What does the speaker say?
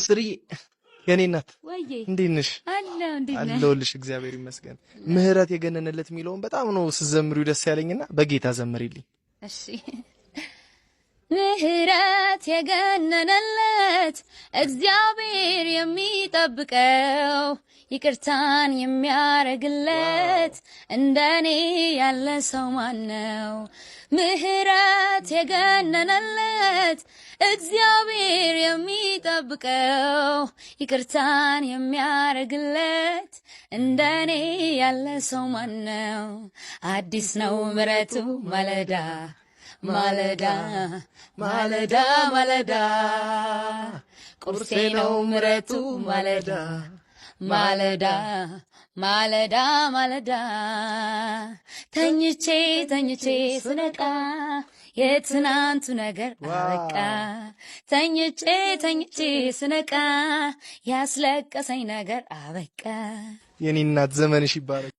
ስሪ የኔ እናት ወይዬ እንዴት ነሽ? እንዴት ነህ? አለሁልሽ እግዚአብሔር ይመስገን። ምህረት የገነነለት የሚለውን በጣም ነው ስዘምሪው ደስ ያለኝና በጌታ ዘምሪልኝ። እሺ ምህረት የገነነለት እግዚአብሔር የሚጠብቀው ይቅርታን የሚያረግለት እንደኔ ያለ ሰው ማነው? ምህረት የገነነለት እግዚአብሔር የሚጠብቀው ይቅርታን የሚያረግለት እንደኔ ያለ ሰው ማነው? አዲስ ነው ምህረቱ ማለዳ ማለዳ ማለዳ ማለዳ ቁርሴ ነው ምህረቱ ማለዳ ማለዳ ማለዳ ማለዳ ተኝቼ ተኝቼ ስነቃ የትናንቱ ነገር አበቃ። ተኝቼ ተኝቼ ስነቃ ያስለቀሰኝ ነገር አበቃ። የኔ እናት ዘመንሽ ይባረክ።